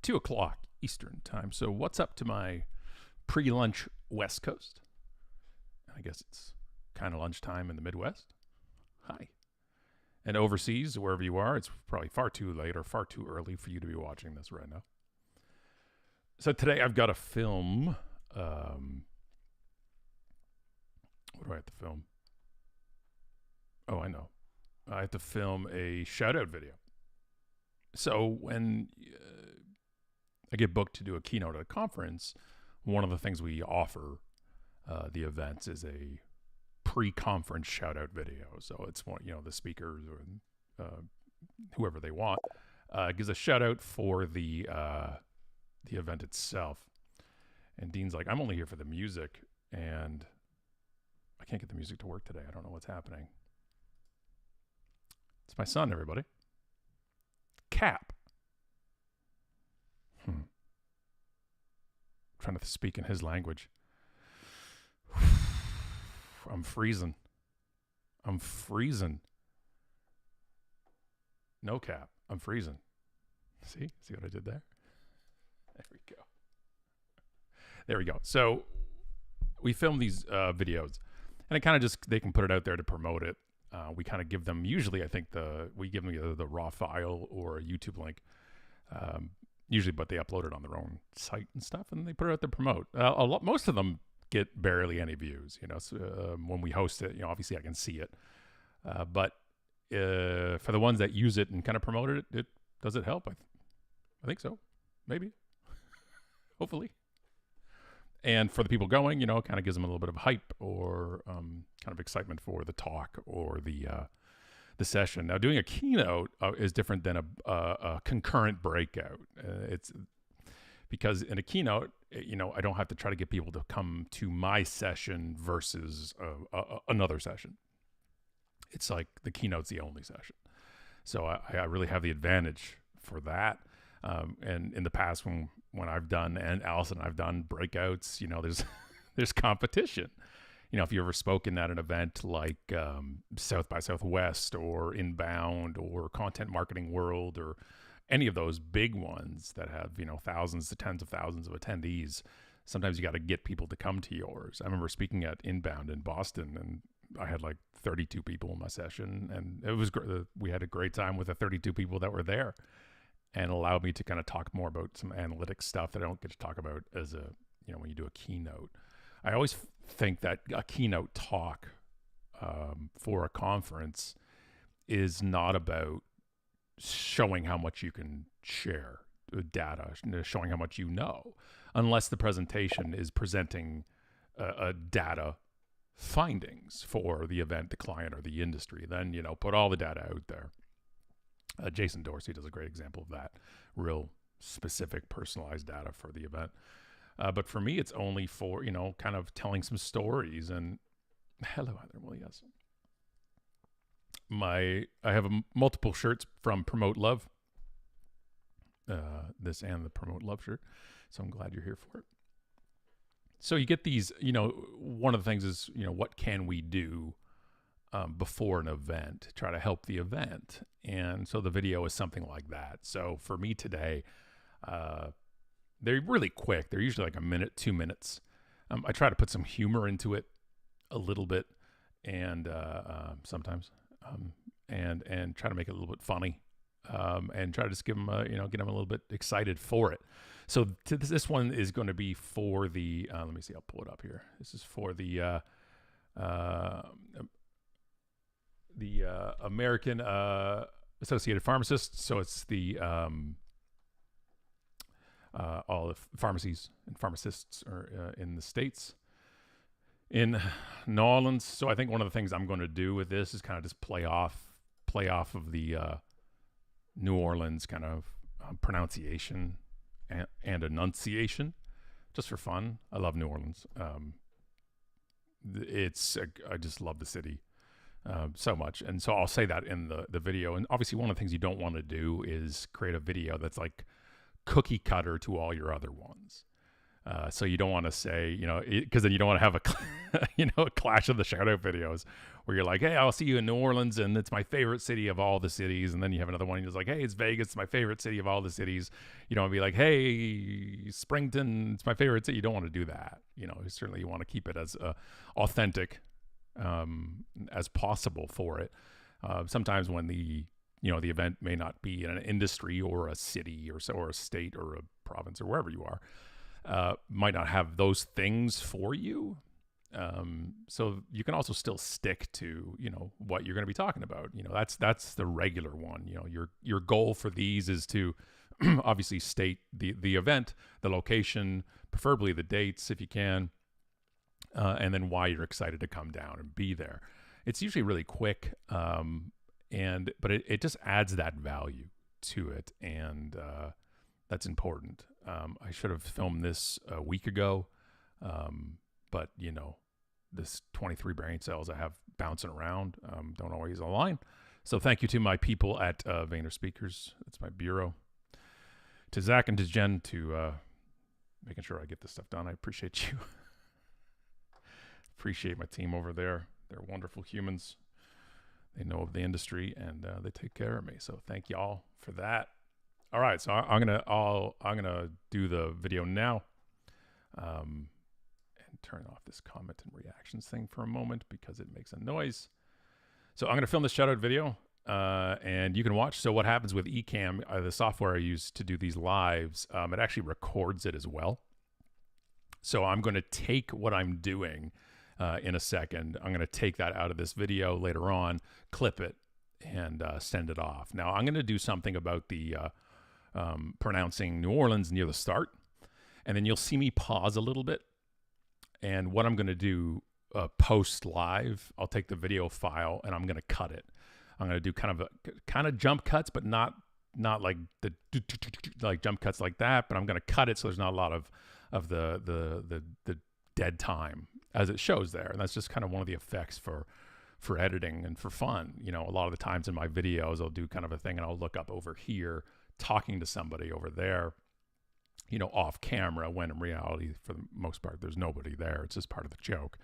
2 o'clock Eastern time. So what's up to my pre-lunch West Coast? I guess it's kind of lunchtime in the Midwest. Hi. And overseas, wherever you are, it's probably far too late or far too early for you to be watching this right now. So today I've got to film. What do I have to film? Oh, I know. I have to film a shout-out video. So when I get booked to do a keynote at a conference, one of the things we offer the events is a pre-conference shout-out video. So it's one, the speakers or whoever they want gives a shout-out for the event itself. And Dean's like, I'm only here for the music, and I can't get the music to work today. I don't know what's happening. It's my son, everybody. Cap. Trying to speak in his language. I'm freezing. No, Cap. I'm freezing. See what I did there? There we go. So we film these videos, and it kind of just, they can put it out there to promote it. We kind of give them, usually I think we give them either the raw file or a YouTube link, usually, but they upload it on their own site and stuff, and they put it out there to promote. Most of them get barely any views, so, when we host it, obviously I can see it. But for the ones that use it and kind of promote it, does it help? I think so. Maybe. Hopefully. And for the people going, kind of gives them a little bit of hype or kind of excitement for the talk or the session. Now, doing a keynote is different than a concurrent breakout. It's because in a keynote, I don't have to try to get people to come to my session versus another session. It's like the keynote's the only session. So I really have the advantage for that. And in the past, when I've done, and Allison and I've done breakouts, there's competition. If you ever spoken at an event like South by Southwest or Inbound or Content Marketing World or any of those big ones that have, thousands to tens of thousands of attendees, sometimes you got to get people to come to yours. I remember speaking at Inbound in Boston, and I had like 32 people in my session, and it was we had a great time with the 32 people that were there, and allowed me to kind of talk more about some analytics stuff that I don't get to talk about as when you do a keynote. I always think that a keynote talk for a conference is not about showing how much you can share data, showing how much unless the presentation is presenting a data findings for the event, the client, or the industry. Then, put all the data out there. Jason Dorsey does a great example of that, real specific personalized data for the event. But for me, it's only for, kind of telling some stories. And hello, Heather. Well, yes. I have multiple shirts from Promote Love. This and the Promote Love shirt. So I'm glad you're here for it. So you get these, one of the things is, what can we do before an event to try to help the event? And so the video is something like that. So for me today, they're really quick. They're usually like a minute, 2 minutes. I try to put some humor into it a little bit, and sometimes, and try to make it a little bit funny, and try to just give them, get them a little bit excited for it. So this one is going to be for the, let me see, I'll pull it up here. This is for the American Associated Pharmacists. So it's the all the pharmacies and pharmacists are in the States, in New Orleans. So I think one of the things I'm going to do with this is kind of just play off of the New Orleans kind of pronunciation and enunciation, just for fun. I love New Orleans. I just love the city so much. And so I'll say that in the video. And obviously one of the things you don't want to do is create a video that's like cookie cutter to all your other ones. So you don't want to say, because then you don't want to have a clash of the shout out videos where you're like, hey, I'll see you in New Orleans and it's my favorite city of all the cities. And then you have another one, you're just like, hey, it's Vegas, it's my favorite city of all the cities. You don't want to be like, hey, Springton, it's my favorite city. You don't want to do that. Certainly you want to keep it as authentic as possible for it. Sometimes when the event may not be in an industry or a city or a state or a province or wherever you are, might not have those things for you. So you can also still stick to, what you're going to be talking about. That's the regular one. Your goal for these is to obviously state the event, the location, preferably the dates if you can, and then why you're excited to come down and be there. It's usually really quick, but it just adds that value to it, and that's important. I should have filmed this a week ago, but this 23 brain cells I have bouncing around don't always align. So thank you to my people at Vayner Speakers. That's my bureau. To Zach and to Jen to making sure I get this stuff done. I appreciate you. Appreciate my team over there. They're wonderful humans. They know of the industry and they take care of me. So thank y'all for that. All right, so I'm gonna do the video now, and turn off this comment and reactions thing for a moment because it makes a noise. So I'm gonna film this shout out video, and you can watch. So what happens with Ecamm, the software I use to do these lives, it actually records it as well. So I'm gonna take what I'm doing in a second. I'm gonna take that out of this video later on, clip it, and send it off. Now I'm gonna do something about the pronouncing New Orleans near the start, and then you'll see me pause a little bit. And what I'm going to do post live, I'll take the video file and I'm going to cut it. I'm going to do kind of jump cuts, but not like the like jump cuts like that. But I'm going to cut it so there's not a lot of the dead time as it shows there, and that's just kind of one of the effects for editing and for fun. A lot of the times in my videos, I'll do kind of a thing and I'll look up over here, talking to somebody over there, off camera, when in reality, for the most part, there's nobody there. It's just part of the joke.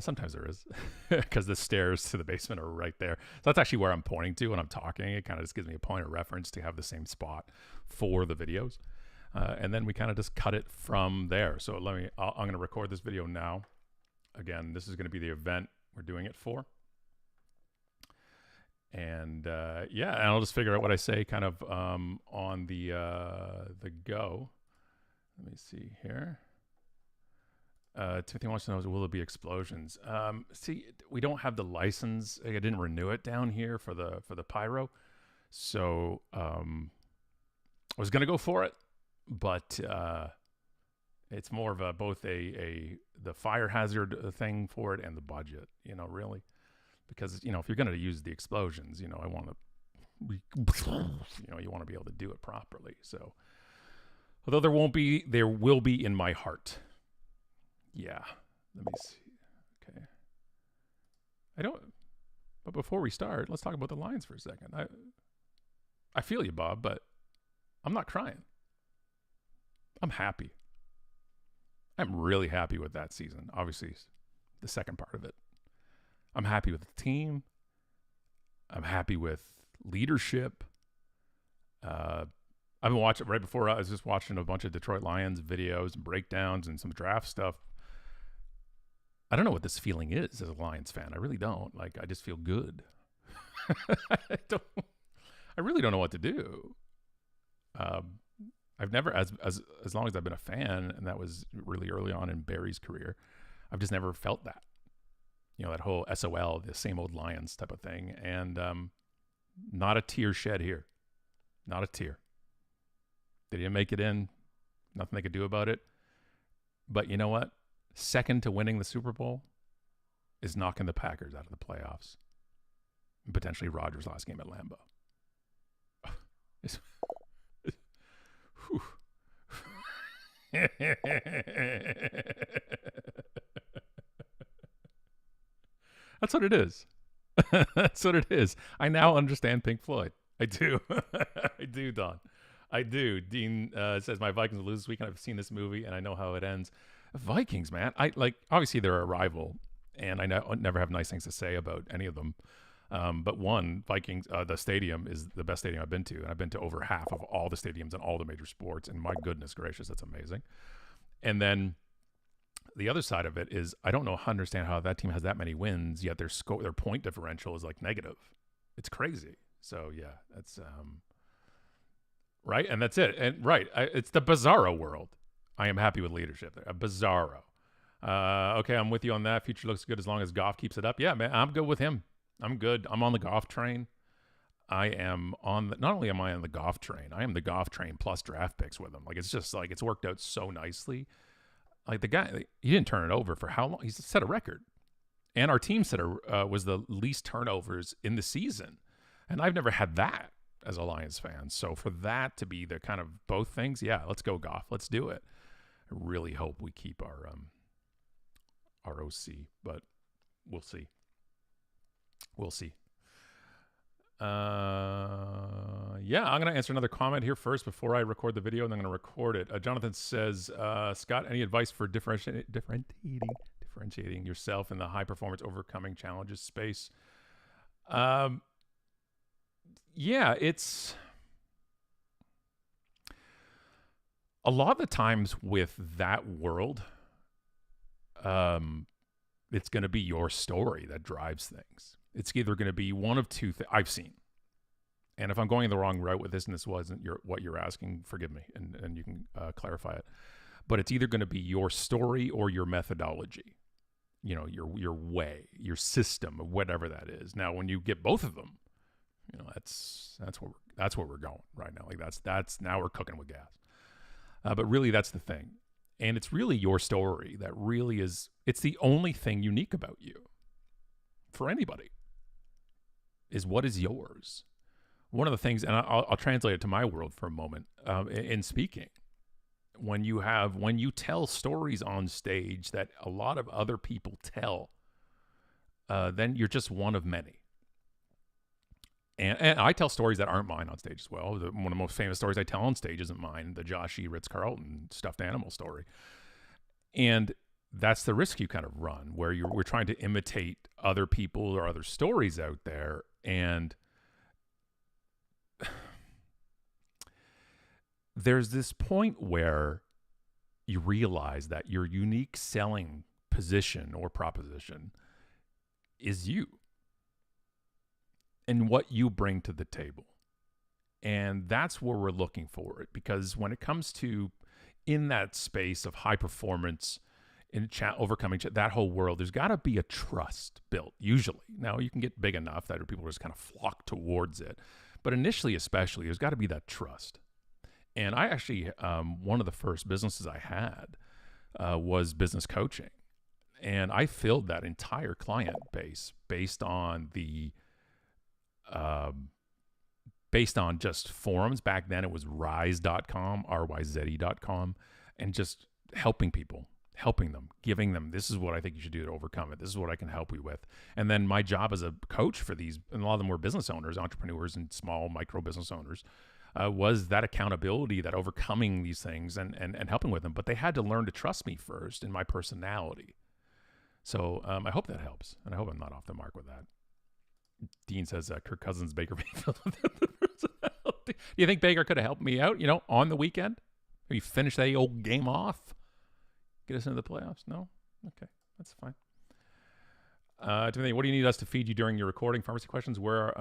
Sometimes there is, because the stairs to the basement are right there. So that's actually where I'm pointing to when I'm talking. It kind of just gives me a point of reference to have the same spot for the videos. And then we kind of just cut it from there. So I'm going to record this video now. Again, this is going to be the event we're doing it for. And and I'll just figure out what I say kind of on the go. Let me see here. Timothy wants to know, will there be explosions? See, we don't have the license. I didn't renew it down here for the pyro. So I was going to go for it, but it's more of both the fire hazard thing for it and the budget, really. Because, if you're going to use the explosions, I want to, you want to be able to do it properly. So, although there will be in my heart. Yeah. Let me see. Okay. But before we start, let's talk about the lines for a second. I feel you, Bob, but I'm not crying. I'm happy. I'm really happy with that season. Obviously, the second part of it. I'm happy with the team. I'm happy with leadership. I've been watching right before. I was just watching a bunch of Detroit Lions videos and breakdowns and some draft stuff. I don't know what this feeling is as a Lions fan. I really don't. I just feel good. I really don't know what to do. I've never, as long as I've been a fan, and that was really early on in Barry's career, I've just never felt that. That whole SOL, the same old Lions type of thing. And not a tear shed here. Not a tear. They didn't make it in. Nothing they could do about it. But you know what? Second to winning the Super Bowl is knocking the Packers out of the playoffs. And potentially Rodgers' last game at Lambeau. That's what it is. That's what it is. I now understand Pink Floyd. I do. I do, Don. I do. Dean says my Vikings will lose this weekend. I've seen this movie and I know how it ends. Vikings, man. I like. Obviously, they're a rival, and I never have nice things to say about any of them. But one, Vikings, the stadium is the best stadium I've been to, and I've been to over half of all the stadiums in all the major sports. And my goodness gracious, that's amazing. And then the other side of it is I don't understand how that team has that many wins, yet their point differential is like negative. It's crazy. So yeah, that's right, and that's it. And right, it's the bizarro world. I am happy with leadership there. A bizarro. Okay, I'm with you on that. Future looks good as long as Goff keeps it up. Yeah, man, I'm good with him. I'm good. I'm on the Goff train. I am not only am I on the Goff train, I am the Goff train plus draft picks with him. Like, it's just like, it's worked out so nicely. Like, the guy, he didn't turn it over for how long? He's set a record. And our team was the least turnovers in the season. And I've never had that as a Lions fan. So for that to be the kind of both things, yeah, let's go Goff. Let's do it. I really hope we keep our OC, but we'll see. We'll see. Yeah, I'm going to answer another comment here first before I record the video, and I'm going to record it. Jonathan says, Scott, any advice for differentiating yourself in the high-performance overcoming challenges space? Yeah, it's a lot of the times with that world, it's going to be your story that drives things. It's either going to be one of two things I've seen. And if I'm going the wrong route with this and this wasn't what you're asking, forgive me, and you can clarify it. But it's either going to be your story or your methodology, you know, your way, your system, whatever that is. Now, when you get both of them, you know, that's where we're going right now. Like that's now we're cooking with gas. But really, that's the thing. And it's really your story that really is, it's the only thing unique about you for anybody is what is yours. One of the things, and I'll translate it to my world for a moment, in speaking, when you tell stories on stage that a lot of other people tell, then you're just one of many. And I tell stories that aren't mine on stage as well. One of the most famous stories I tell on stage isn't mine, the Josh E. Ritz-Carlton stuffed animal story. And that's the risk you kind of run, where we're trying to imitate other people or other stories out there. And there's this point where you realize that your unique selling position or proposition is you and what you bring to the table. And that's where we're looking for it, because when it comes to in that space of high performance, in overcoming that whole world, there's got to be a trust built, usually. Now, you can get big enough that people just kind of flock towards it. But initially, especially, there's got to be that trust. And I actually, one of the first businesses I had was business coaching. And I filled that entire client base based on just forums. Back then, it was rise.com, ryze.com, and just helping people. Helping them, giving them, this is what I think you should do to overcome it. This is what I can help you with. And then my job as a coach for these, and a lot of them were business owners, entrepreneurs, and small micro business owners, was that accountability, that overcoming these things and helping with them. But they had to learn to trust me first in my personality. So I hope that helps. And I hope I'm not off the mark with that. Dean says, Kirk Cousins, Baker Mayfield. Do you think Baker could have helped me out, on the weekend? Maybe finish that old game off? Get us into the playoffs? No? Okay, that's fine. Timothy, what do you need us to feed you during your recording? Pharmacy questions? Where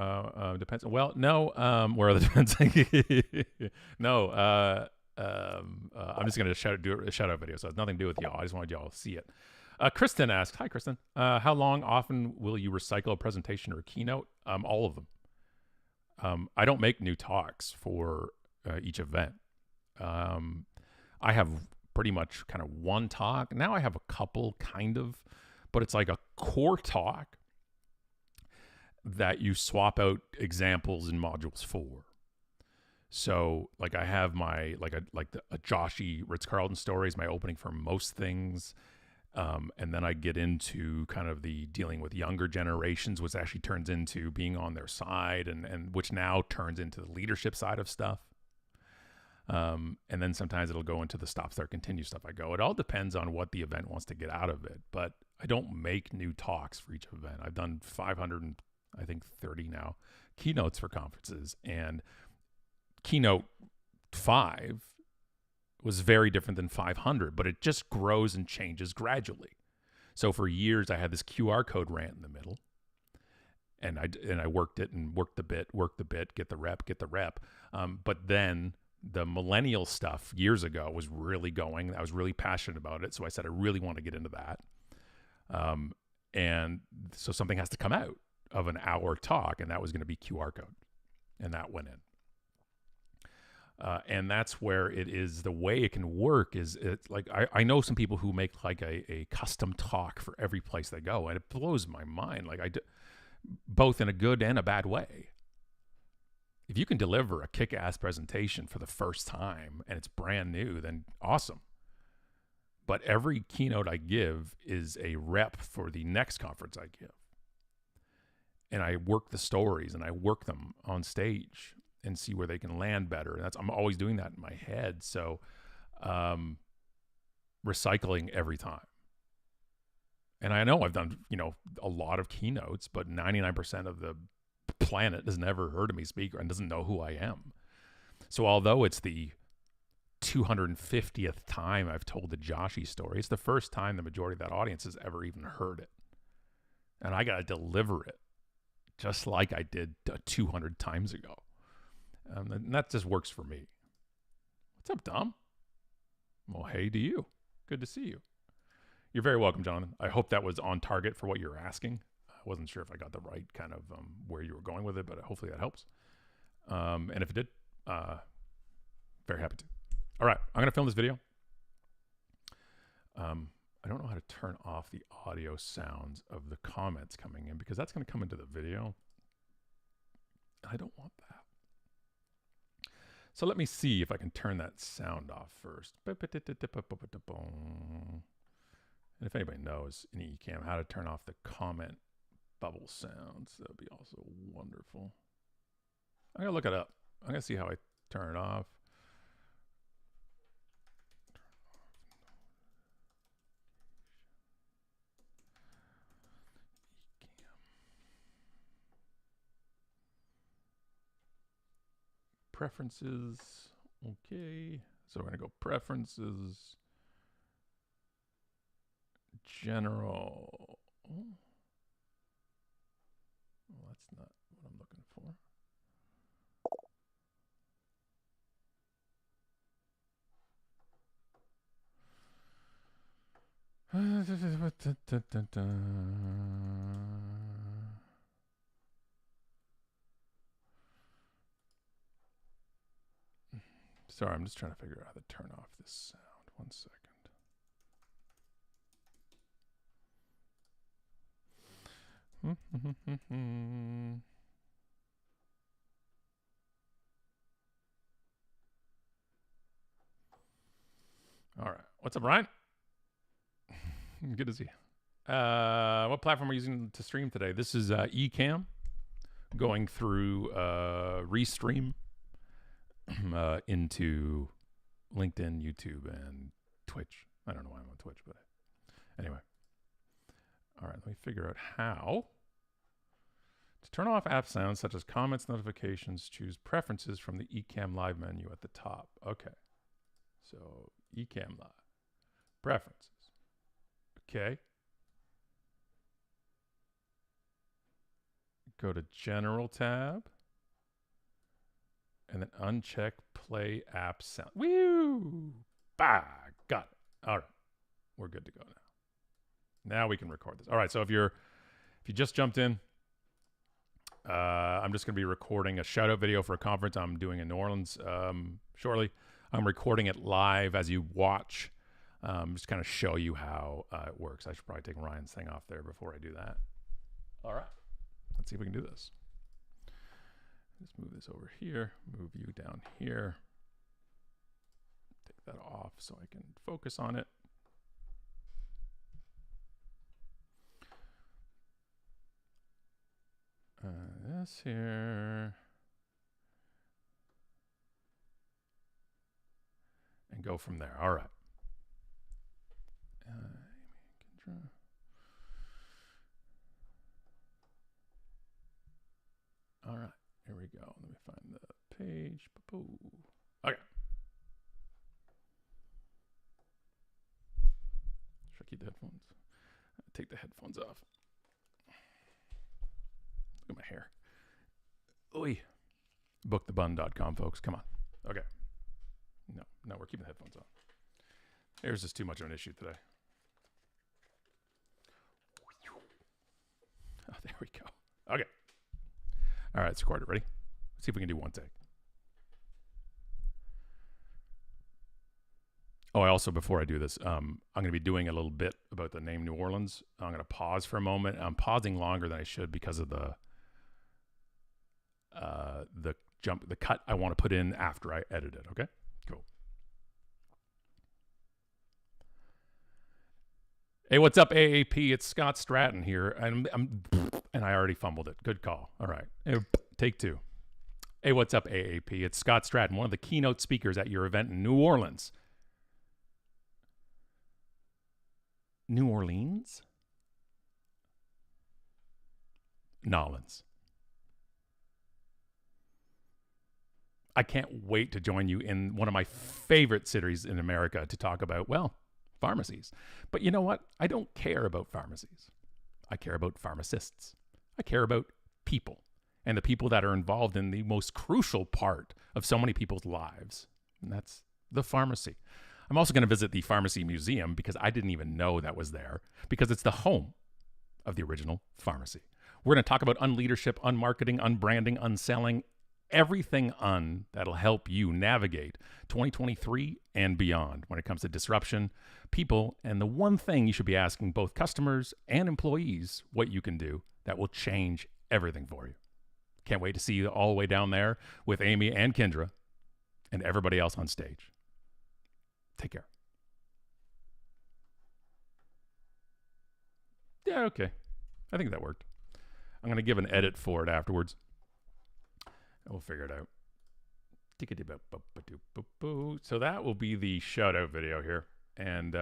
depends? Well, no. Where are the depends? No. I'm just going to do a shout out video, so it has nothing to do with y'all. I just wanted y'all to see it. Kristen asked, hi, Kristen. How often will you recycle a presentation or a keynote? All of them. I don't make new talks for each event. I have pretty much kind of one talk. Now I have a couple kind of, but it's like a core talk that you swap out examples in modules for. So like I have my, a Josh E. Ritz-Carlton story is my opening for most things. And then I get into kind of the dealing with younger generations, which actually turns into being on their side and which now turns into the leadership side of stuff. And then sometimes it'll go into the stop, start, continue stuff I go. It all depends on what the event wants to get out of it. But I don't make new talks for each event. I've done 530 now keynotes for conferences, and keynote 5 was very different than 500, but it just grows and changes gradually. So for years I had this QR code rant in the middle, and I worked it and worked the bit, get the rep. But then the millennial stuff years ago was really going. I was really passionate about it, so I said I really want to get into that. And so something has to come out of an hour talk, and that was going to be QR code, and that went in. And that's where it is. The way it can work is it's like I know some people who make like a custom talk for every place they go, and it blows my mind. Like both in a good and a bad way. If you can deliver a kick-ass presentation for the first time and it's brand new, then awesome. But every keynote I give is a rep for the next conference I give. And I work the stories and I work them on stage and see where they can land better. And I'm always doing that in my head. So recycling every time. And I know I've done, a lot of keynotes, but 99% of the planet has never heard of me speak and doesn't know who I am. So although it's the 250th time I've told the Joshy story, it's the first time the majority of that audience has ever even heard it. And I got to deliver it just like I did 200 times ago. And that just works for me. What's up, Dom? Well, hey to you. Good to see you. You're very welcome, Jonathan. I hope that was on target for what you're asking. I wasn't sure if I got the right kind of where you were going with it, but hopefully that helps. And if it did, very happy to. All right, I'm going to film this video. I don't know how to turn off the audio sounds of the comments coming in because that's going to come into the video. I don't want that. So let me see if I can turn that sound off first. And if anybody knows in Ecamm how to turn off the comment bubble sounds, that would be also wonderful. I'm going to look it up. I'm going to see how I turn it off. Preferences. Okay. So we're going to go preferences. General. Oh. Well, that's not what I'm looking for. Sorry, I'm just trying to figure out how to turn off this sound. 1 second. All right. What's up, Ryan? Good to see you. What platform are you using to stream today? This is Ecamm, going through Restream into LinkedIn, YouTube, and Twitch. I don't know why I'm on Twitch, but anyway. All right, let me figure out how to turn off app sounds such as comments, notifications. Choose preferences from the Ecamm Live menu at the top. Okay, so Ecamm Live preferences. Okay. Go to General tab. And then uncheck play app sound. Woo! Bah! Got it. All right. We're good to go now. Now we can record this. All right. So if you just jumped in, I'm just going to be recording a shout out video for a conference I'm doing in New Orleans shortly. I'm recording it live as you watch. Just kind of show you how it works. I should probably take Ryan's thing off there before I do that. All right. Let's see if we can do this. Let's move this over here. Move you down here. Take that off so I can focus on it. This here. and go from there. All right. All right, here we go. Let me find the page. Okay. Should I keep the headphones? Take the headphones off. Look at my hair. Oy. Bookthebun.com, folks. Come on. Okay. No, we're keeping the headphones on. There's just too much of an issue today. Oh, there we go. Okay. All right, it's recorded. Ready? Let's see if we can do one take. Oh, I also, before I do this, I'm going to be doing a little bit about the name New Orleans. I'm going to pause for a moment. I'm pausing longer than I should because of the cut I want to put in after I edit it. Okay, cool. Hey, what's up, AAP? It's Scott Stratton here, and I already fumbled it. Good call. All right, take two. Hey, what's up, AAP? It's Scott Stratton, one of the keynote speakers at your event in New Orleans. New Orleans? Nolans. I can't wait to join you in one of my favorite cities in America to talk about, well, pharmacies. But you know what? I don't care about pharmacies. I care about pharmacists. I care about people and the people that are involved in the most crucial part of so many people's lives. And that's the pharmacy. I'm also going to visit the Pharmacy Museum because I didn't even know that was there, because it's the home of the original pharmacy. We're going to talk about UnLeadership, UnMarketing, UnBranding, UnSelling, everything that'll help you navigate 2023 and beyond when it comes to disruption, people, and the one thing you should be asking both customers and employees what you can do that will change everything for you. Can't wait to see you all the way down there with Amy and Kendra and everybody else on stage. Take care. Yeah, okay. I think that worked. I'm going to give an edit for it afterwards. We'll figure it out. So that will be the shout out video here. And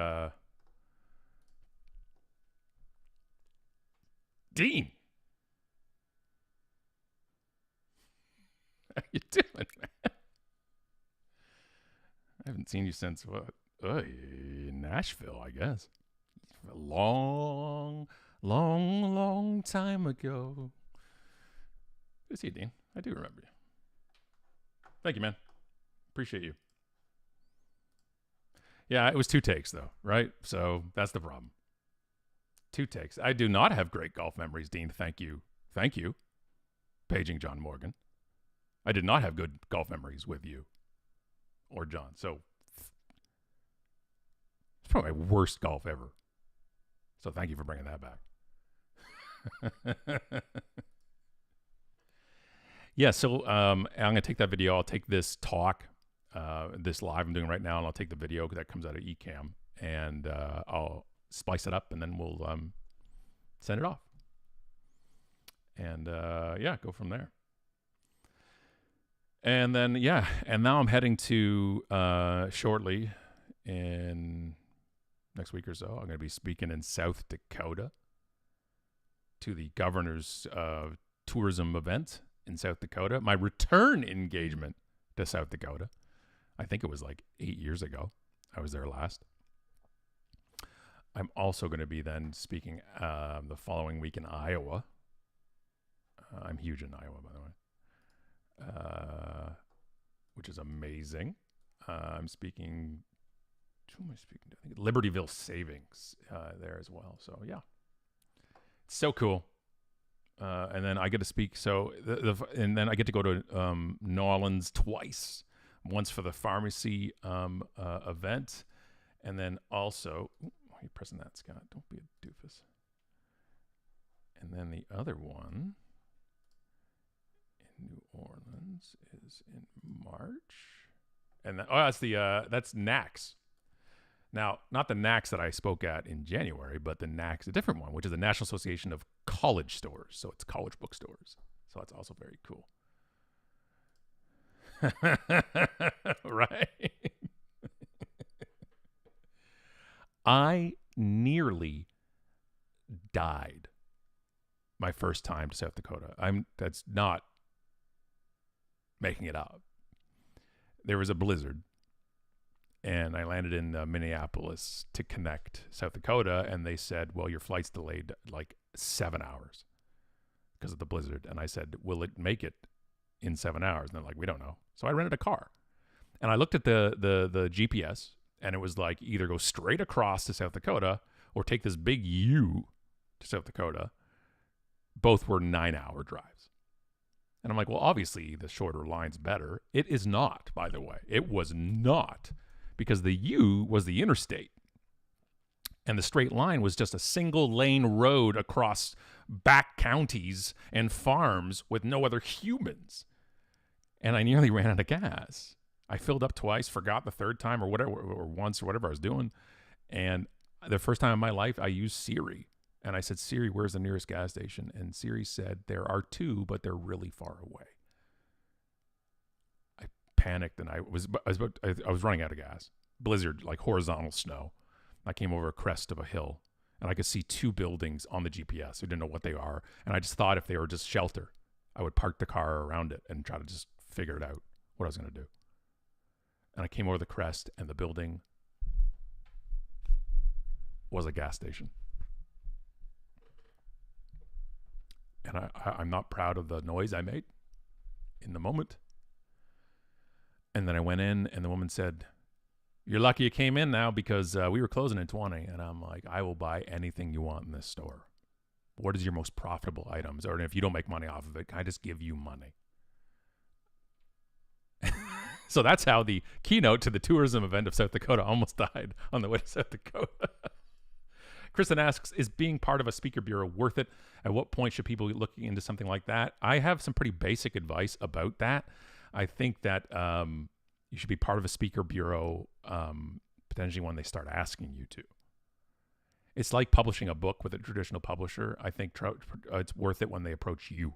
Dean, how you doing, man? I haven't seen you since what? Nashville, I guess. A long time ago. Good to see you, Dean. I do remember you. Thank you, man. Appreciate you. Yeah, it was 2 takes, though, right? So that's the problem. 2 takes. I do not have great golf memories, Dean. Thank you. Thank you. Paging John Morgan. I did not have good golf memories with you or John. So it's probably my worst golf ever. So thank you for bringing that back. Yeah, so I'm going to take that video. I'll take this talk, this live I'm doing right now, and I'll take the video that comes out of Ecamm, and I'll splice it up, and then we'll send it off. And, yeah, go from there. And then, yeah, and now I'm heading to, shortly, in next week or so, I'm going to be speaking in South Dakota to the governor's tourism event in South Dakota. My return engagement to South Dakota. I think it was like 8 years ago. I was there last. I'm also going to be then speaking the following week in Iowa. I'm huge in Iowa, by the way, which is amazing. I'm speaking. Who am I speaking to? I think Libertyville Savings there as well. So yeah, it's so cool. And then I get to speak. So and then I get to go to New Orleans twice. Once for the pharmacy event, and then also, why are you pressing that, Scott? Don't be a doofus. And then the other one in New Orleans is in March, and that's NACS. Now, not the NACS that I spoke at in January, but the NACS, a different one, which is the National Association of College Stores. So it's college bookstores. So that's also very cool. Right? I nearly died my first time to South Dakota. That's not making it up. There was a blizzard, and I landed in Minneapolis to connect South Dakota, and they said, well, your flight's delayed like 7 hours because of the blizzard. And I said, will it make it in 7 hours? And they're like, we don't know. So I rented a car, and I looked at the GPS, and it was like either go straight across to South Dakota or take this big U to South Dakota. Both were 9-hour drives. And I'm like, well, obviously the shorter line's better. It is not, by the way. It was not, because the U was the interstate. And the straight line was just a single lane road across back counties and farms with no other humans. And I nearly ran out of gas. I filled up twice, forgot the third time or whatever, or once or whatever I was doing. And the first time in my life, I used Siri. And I said, Siri, where's the nearest gas station? And Siri said, there are 2, but they're really far away. I panicked, and I was running out of gas. Blizzard, like horizontal snow. I came over a crest of a hill, and I could see 2 buildings on the GPS. I didn't know what they are. And I just thought if they were just shelter, I would park the car around it and try to just figure it out what I was going to do. And I came over the crest, and the building was a gas station. And I'm not proud of the noise I made in the moment. And then I went in, and the woman said, you're lucky you came in now, because we were closing in 20. And I'm like, I will buy anything you want in this store. What is your most profitable items? Or if you don't make money off of it, can I just give you money? So that's how the keynote to the tourism event of South Dakota almost died on the way to South Dakota. Kristen asks, is being part of a speaker bureau worth it? At what point should people be looking into something like that? I have some pretty basic advice about that. I think that you should be part of a speaker bureau potentially when they start asking you to. It's like publishing a book with a traditional publisher. I think it's worth it when they approach you,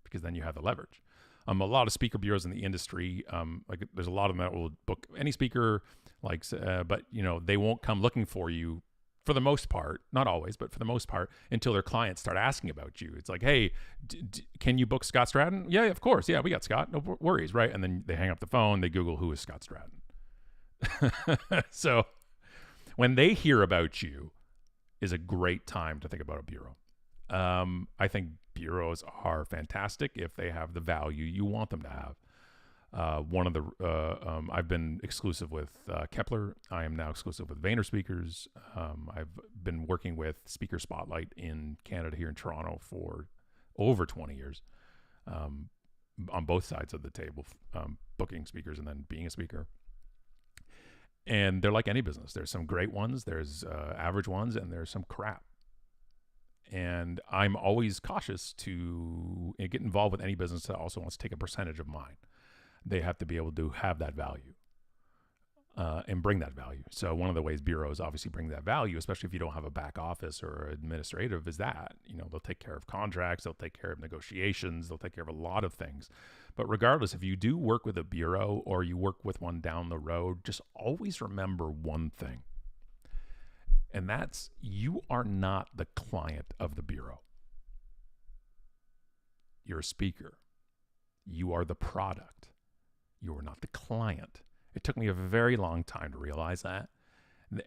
because then you have the leverage. A lot of speaker bureaus in the industry, like there's a lot of them that will book any speaker, but they won't come looking for you for the most part, not always, but for the most part, until their clients start asking about you. It's like, hey, can you book Scott Stratton? Yeah, of course. Yeah, we got Scott. No worries, right? And then they hang up the phone. They Google, who is Scott Stratton? So when they hear about you is a great time to think about a bureau. I think bureaus are fantastic if they have the value you want them to have. I've been exclusive with Kepler. I am now exclusive with Vayner Speakers. I've been working with Speaker Spotlight in Canada here in Toronto for over 20 years, on both sides of the table, booking speakers and then being a speaker. And they're like any business. There's some great ones, there's average ones, and there's some crap. And I'm always cautious to get involved with any business that also wants to take a percentage of mine. They have to be able to have that value and bring that value. So one of the ways bureaus obviously bring that value, especially if you don't have a back office or administrative, is that, they'll take care of contracts, they'll take care of negotiations, they'll take care of a lot of things. But regardless, if you do work with a bureau or you work with one down the road, just always remember one thing. And that's, you are not the client of the bureau. You're a speaker. You are the product. You are not the client. It took me a very long time to realize that,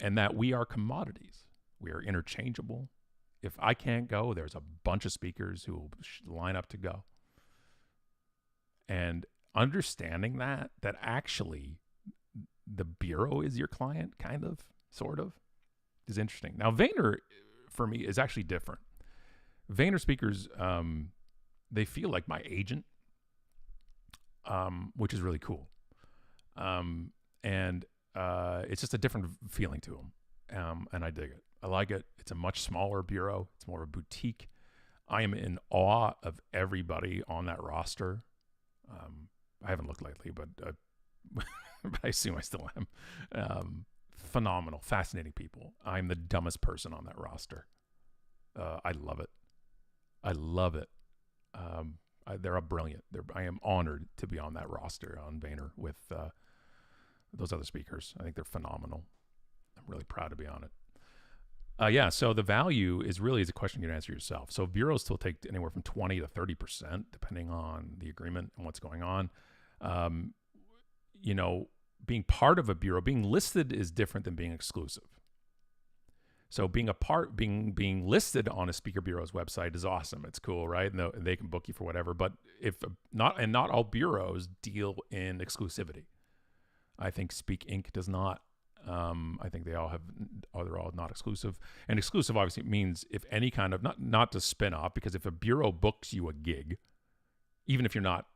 and that we are commodities. We are interchangeable. If I can't go, there's a bunch of speakers who will line up to go. And understanding that actually the bureau is your client, kind of, sort of, is interesting. Now, Vayner, for me, is actually different. Vayner Speakers, they feel like my agent, which is really cool. And it's just a different feeling to them. And I dig it. I like it. It's a much smaller bureau. It's more of a boutique. I am in awe of everybody on that roster. I haven't looked lately, but I assume I still am. Phenomenal, fascinating people. I'm the dumbest person on that roster. I love it. I love it. They're brilliant. I am honored to be on that roster on Vayner with those other speakers. I think they're phenomenal. really proud to be on it. Yeah, so the value is a question you can answer yourself. So bureaus still take anywhere from 20 to 30%, depending on the agreement and what's going on. Being part of a bureau, being listed is different than being exclusive. So being listed on a speaker bureau's website is awesome. It's cool, right? And they can book you for whatever. But not all bureaus deal in exclusivity. I think Speak Inc. does not. I think they're all not exclusive. And exclusive obviously means if any kind of not to spin off, because if a bureau books you a gig, even if you're not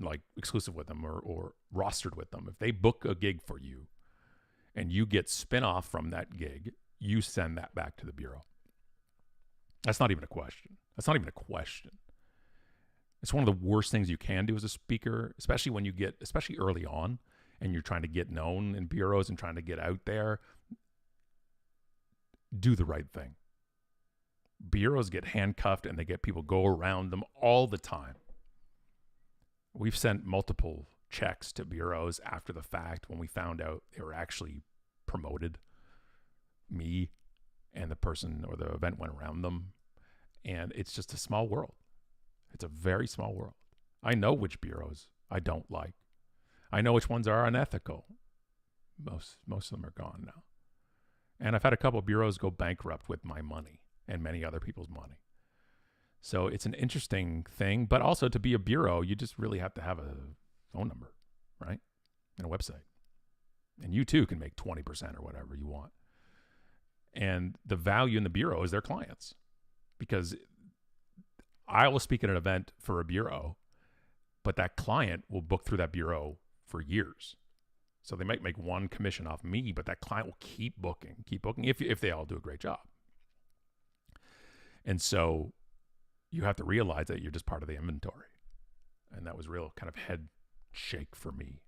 like exclusive with them or rostered with them, if they book a gig for you and you get spin off from that gig, you send that back to the bureau. That's not even a question. It's one of the worst things you can do as a speaker, especially early on and you're trying to get known in bureaus and trying to get out there. Do the right thing. Bureaus get handcuffed and they get people go around them all the time. We've sent multiple checks to bureaus after the fact when we found out they were actually promoted. Me and the person or the event went around them. And it's just a small world. It's a very small world. I know which bureaus I don't like. I know which ones are unethical. Most of them are gone now. And I've had a couple of bureaus go bankrupt with my money and many other people's money. So it's an interesting thing. But also to be a bureau, you just really have to have a phone number, right? And a website. And you too can make 20% or whatever you want. And the value in the bureau is their clients, because I will speak at an event for a bureau, but that client will book through that bureau for years. So they might make one commission off me, but that client will keep booking if they all do a great job. And so you have to realize that you're just part of the inventory. And that was real kind of head shake for me.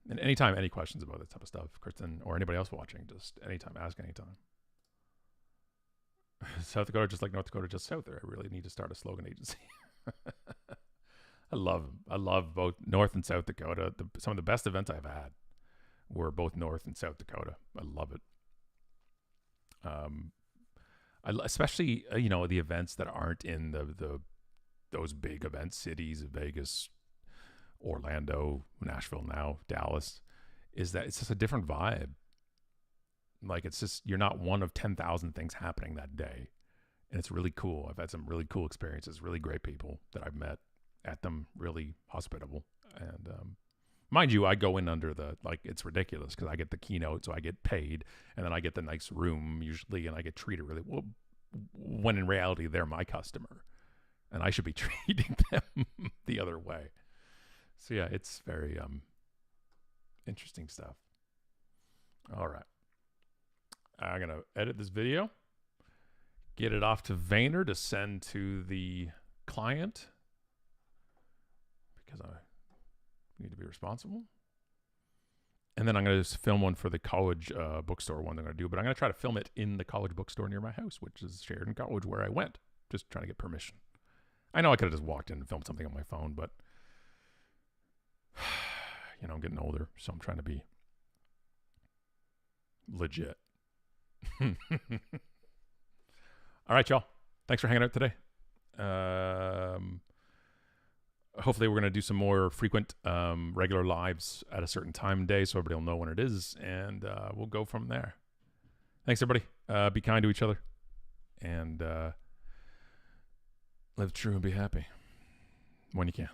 And anytime, any questions about this type of stuff, Kristen, or anybody else watching, just anytime, ask anytime. South Dakota, just like North Dakota, just south there. I really need to start a slogan agency. I love both North and South Dakota. Some of the best events I've had were both North and South Dakota. I love it. Especially the events that aren't in those big event cities, Vegas, Orlando, Nashville now, Dallas, is that it's just a different vibe. Like, it's just, you're not one of 10,000 things happening that day. And it's really cool. I've had some really cool experiences, really great people that I've met at them, really hospitable. And mind you, I go in under it's ridiculous because I get the keynote, so I get paid, and then I get the nice room usually, and I get treated really well, when in reality, they're my customer. And I should be treating them the other way. So yeah, it's very interesting stuff. All right. I'm going to edit this video, get it off to Vayner to send to the client because I need to be responsible. And then I'm going to film one for the college bookstore one I'm going to do, but I'm going to try to film it in the college bookstore near my house, which is Sheridan College, where I went, just trying to get permission. I know I could have just walked in and filmed something on my phone, but I'm getting older, so I'm trying to be legit. All right, y'all. Thanks for hanging out today. Hopefully we're going to do some more frequent, regular lives at a certain time and day so everybody will know when it is, and we'll go from there. Thanks, everybody. Be kind to each other, and live true and be happy when you can.